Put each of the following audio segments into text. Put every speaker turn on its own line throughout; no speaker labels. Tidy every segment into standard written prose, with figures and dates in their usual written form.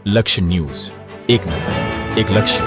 લક્ષ્ય ન્યૂઝ, એક નજર, એક લક્ષ્ય.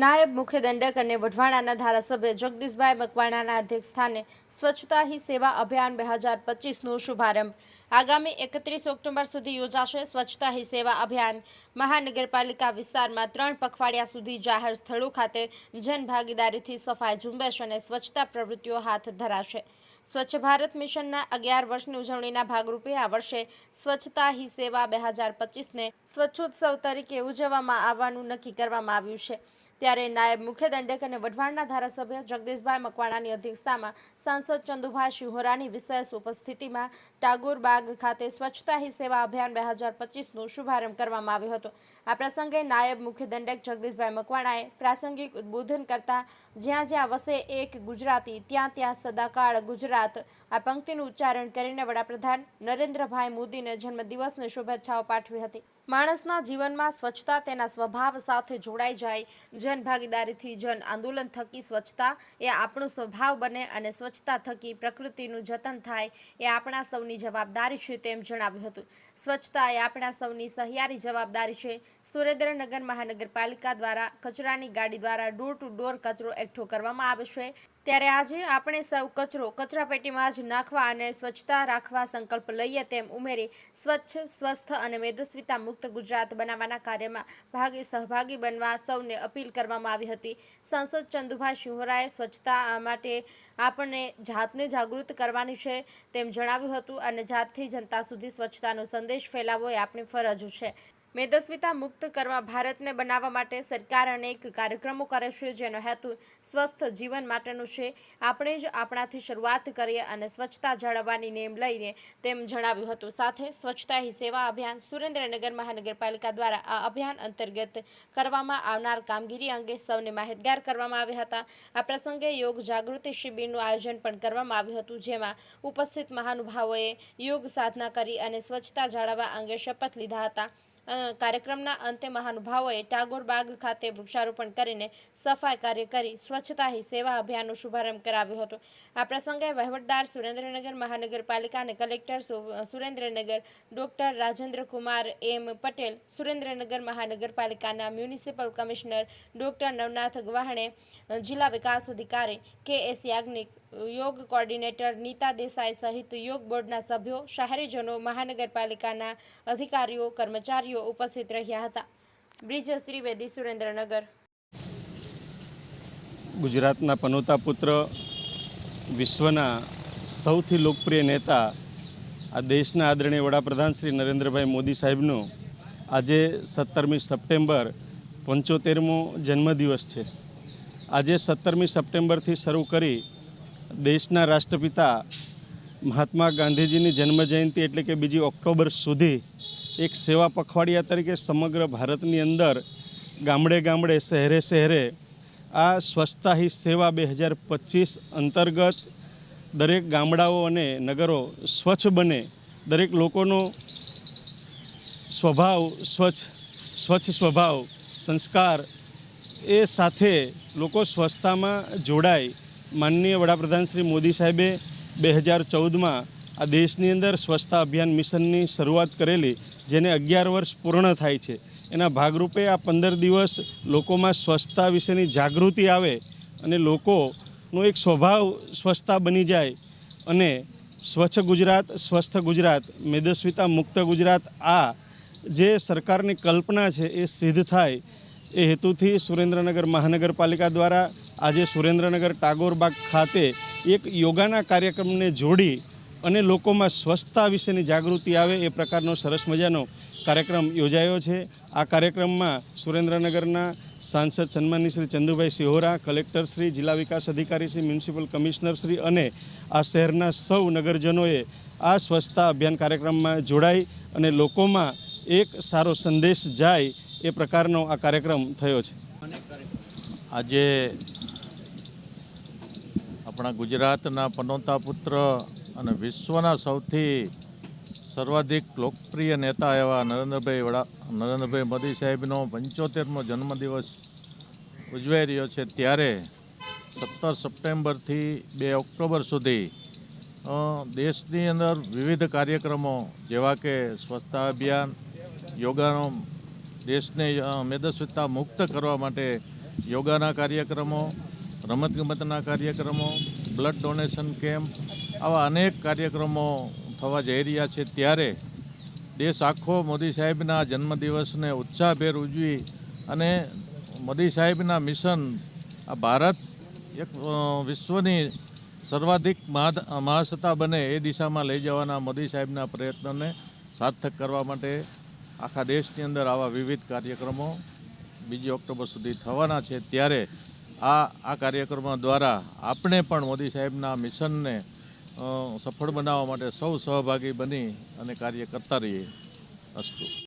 નાયબ મુખ્ય દંડક અને વઢવાણાના ધારાસભ્ય જગદીશભાઈ મકવાણાના અધ્યક્ષસ્થાને સ્વચ્છતા હી સેવા અભિયાન 2025નો શુભારંભ. આગામી 31 ઓક્ટોબર સુધી યોજાશે સ્વચ્છતા હી સેવા અભિયાન. મહાનગરપાલિકા વિસ્તારમાં 3 પખવાડિયા સુધી જાહેર સ્થળો ખાતે જનભાગીદારીથી સફાઈ ઝુંબેશ અને સ્વચ્છતા પ્રવૃત્તિઓ હાથ ધરાશે. સ્વચ્છ ભારત મિશનના 11 વર્ષની ઉજવણીના ભાગરૂપે આ વર્ષે સ્વચ્છતા હી સેવા 2025ને સ્વચ્છોત્સવ તરીકે ઉજવવામાં આવવાનું નક્કી કરવામાં આવ્યું છે. ત્યારે નાયબ મુખ્ય દંડક અને વઢવાણના ધારાસભ્ય જગદીશભાઈ મકવાણાની અધ્યક્ષતામાં સાંસદ ચંદુભાઈ શિહોરાની વિશેષ ઉપસ્થિતિમાં ટાગોર બાગ ખાતે સ્વચ્છતા હી સેવા અભિયાન 2025નો શુભારંભ કરવામાં આવ્યો હતો. આ પ્રસંગે નાયબ મુખ્ય દંડક જગદીશભાઈ મકવાણાએ પ્રાસંગિક ઉદ્બોધન કરતા જ્યાં જ્યાં વસે એક ગુજરાતી ત્યાં ત્યાં સદાકાળ ગુજરાત આ પંક્તિનું ઉચ્ચારણ કરીને વડાપ્રધાન નરેન્દ્રભાઈ મોદીને જન્મદિવસની શુભેચ્છાઓ પાઠવી હતી. માણસના જીવનમાં સ્વચ્છતા તેના સ્વભાવ સાથે જોડાઈ જાય. જન ભાગીદારીથી જન આંદોલન થકી સ્વચ્છતા એ આપણો સ્વભાવ બને અને સ્વચ્છતા થકી પ્રકૃતિનું જતન થાય એ આપણા સૌની જવાબદારી છે તેમ જણાવ્યું હતું. સ્વચ્છતા એ આપણા સૌની સહિયારી જવાબદારી છે. સુરેન્દ્રનગર મહાનગરપાલિકા દ્વારા કચરાની ગાડી દ્વારા ડોર ટુ ડોર કચરો એકઠો કરવામાં આવે છે. ત્યારે આજે આપણે સૌ કચરો કચરાપેટીમાં જ નાખવા અને સ્વચ્છતા રાખવા સંકલ્પ લઈએ તેમ ઉમેરી સ્વચ્છ, સ્વસ્થ અને મેદસ્વીતા મુક્ત ગુજરાત બનાવવાના કાર્યમાં સહભાગી બનવા સૌને અપીલ કરવામાં આવી હતી. સાંસદ ચંદુભાઈ શિહોરાએ સ્વચ્છતા માટે આપણને જાતને જાગૃત કરવાની છે તેમ જણાવ્યું હતું અને જાતથી જનતા સુધી સ્વચ્છતાનો સંદેશ ફેલાવવો એ આપણી ફરજ છે. મેદસ્વીતા મુક્ત કરવા ભારતને બનાવવા માટે સરકાર અનેક કાર્યક્રમો કરે છે જેનો હેતુ સ્વસ્થ જીવન માટેનો છે. આપણે જ આપણાથી શરૂઆત કરીએ અને સ્વચ્છતા જાળવવાની નેમ લઈને તેમ જણાવ્યું હતું. સાથે સ્વચ્છતા હી સેવા અભિયાન સુરેન્દ્રનગર મહાનગરપાલિકા દ્વારા આ અભિયાન અંતર્ગત કરવામાં આવનાર કામગીરી અંગે સૌને માહિતગાર કરવામાં આવ્યા હતા. આ પ્રસંગે યોગ જાગૃતિ શિબિરનું આયોજન પણ કરવામાં આવ્યું હતું જેમાં ઉપસ્થિત મહાનુભાવોએ યોગ સાધના કરી અને સ્વચ્છતા જાળવવા અંગે શપથ લીધા હતા. કાર્યક્રમના અંતે મહાનુભાવોએ ટાગોર બાગ ખાતે વૃક્ષારોપણ કરીને સફાઈ કાર્ય કરી સ્વચ્છતા હી સેવા અભિયાનનો શુભારંભ કરાવ્યો હતો. આ પ્રસંગે વહીવટદાર સુરેન્દ્રનગર મહાનગરપાલિકા અને કલેક્ટર સુરેન્દ્રનગર ડોક્ટર રાજેન્દ્ર કુમાર એમ પટેલ, સુરેન્દ્રનગર મહાનગરપાલિકાના મ્યુનિસિપલ કમિશનર ડોક્ટર નવનાથ ગવાહણે, જિલ્લા વિકાસ અધિકારી કે.એસ. યાજ્ઞિક, યોગ કોર્ડિનેટર નીતા દેસાઈ સહિત યોગ બોર્ડના સભ્યો, શહેરીજનો, મહાનગરપાલિકાના અધિકારીઓ, કર્મચારીઓ ઉપસ્થિત રહ્યા હતા. બ્રિજેશ ત્રિવેદી, સુરેન્દ્રનગર.
ગુજરાતના પનોતા પુત્ર, વિશ્વના સૌથી લોકપ્રિય નેતા, આ દેશના આદરણીય વડાપ્રધાન શ્રી નરેન્દ્રભાઈ મોદી સાહેબનો આજે 17મી સપ્ટેમ્બર 75મો જન્મદિવસ છે. આજે 17મી સપ્ટેમ્બરથી શરૂ કરી દેશના રાષ્ટ્રપિતા મહાત્મા ગાંધીજીની જન્મજયંતિ એટલે કે 2 ઓક્ટોબર સુધી એક સેવા પખવાડિયા તરીકે સમગ્ર ભારતની અંદર ગામડે ગામડે, શહેરે શહેરે આ સ્વચ્છતા હી સેવા 2025 અંતર્ગત દરેક ગામડાઓ અને નગરો સ્વચ્છ બને, દરેક લોકોનો સ્વભાવ સ્વચ્છ સ્વભાવ, સંસ્કાર એ સાથે લોકો સ્વચ્છતામાં જોડાય. માનનીય વડાપ્રધાન શ્રી મોદી સાહેબે 2014માં આ દેશની અંદર સ્વચ્છતા અભિયાન મિશનની શરૂઆત કરેલી, જેને 11 વર્ષ પૂર્ણ થાય છે. એના ભાગરૂપે આ 15 દિવસ લોકોમાં સ્વચ્છતા વિશેની જાગૃતિ આવે અને લોકોનો એક સ્વભાવ સ્વચ્છતા બની જાય અને સ્વચ્છ ગુજરાત, સ્વસ્થ ગુજરાત, મેદસ્વીતા મુક્ત ગુજરાત, આ જે સરકારની કલ્પના છે એ સિદ્ધ થાય એ હેતુથી સુરેન્દ્રનગર મહાનગરપાલિકા દ્વારા આજે સુરેન્દ્રનગર ટાગોર બાગ ખાતે એક યોગાના કાર્યક્રમને જોડી અને લોકોમાં સ્વચ્છતા વિશેની જાગૃતિ આવે એ પ્રકારનો સરસ મજાનો કાર્યક્રમ યોજાયો છે. આ કાર્યક્રમમાં સુરેન્દ્રનગરના સાંસદ સન્માનીય શ્રી ચંદુભાઈ શિહોરા, કલેક્ટર શ્રી, જિલ્લા વિકાસ અધિકારી શ્રી, મ્યુનિસિપલ કમિશનર શ્રી અને આ શહેરના સૌ નગરજનોએ આ સ્વચ્છતા અભિયાન કાર્યક્રમમાં જોડાઈ અને લોકોમાં એક સારો સંદેશ જાય એ પ્રકારનો આ કાર્યક્રમ થયો છે.
આજે આપણા ગુજરાતના પનોતા પુત્ર અને વિશ્વના સૌથી સર્વાધિક લોકપ્રિય નેતા એવા નરેન્દ્રભાઈ મોદી સાહેબનો 75મો જન્મદિવસ ઉજવાઈ રહ્યો છે. ત્યારે 17 સપ્ટેમ્બરથી 2 ઓક્ટોબર સુધી દેશની અંદર વિવિધ કાર્યક્રમો જેવા કે સ્વચ્છતા અભિયાન, યોગાનો દેશને મેદસ્વીતા મુક્ત કરવા માટે યોગાના કાર્યક્રમો, રમતગમતના કાર્યક્રમો, બ્લડ ડોનેશન કેમ્પ, આવા અનેક કાર્યક્રમો થવા જઈ રહ્યા છે. ત્યારે દેશ આખો મોદી સાહેબના જન્મદિવસને ઉત્સાહભેર ઉજવી અને મોદી સાહેબના મિશન આ ભારત એક વિશ્વની સર્વાધિક મહાસત્તા બને એ દિશામાં લઈ જવાના મોદી સાહેબના પ્રયત્નોને સાર્થક કરવા માટે આખા દેશની અંદર આવા વિવિધ કાર્યક્રમો 2 ઓક્ટોબર સુધી થવાના છે. ત્યારે આ કાર્યક્રમો દ્વારા આપણે પણ મોદી સાહેબના મિશનને સફળ બનાવવા માટે સૌ સહભાગી બની અને કાર્ય કરતા રહીએ. અસ્તુ.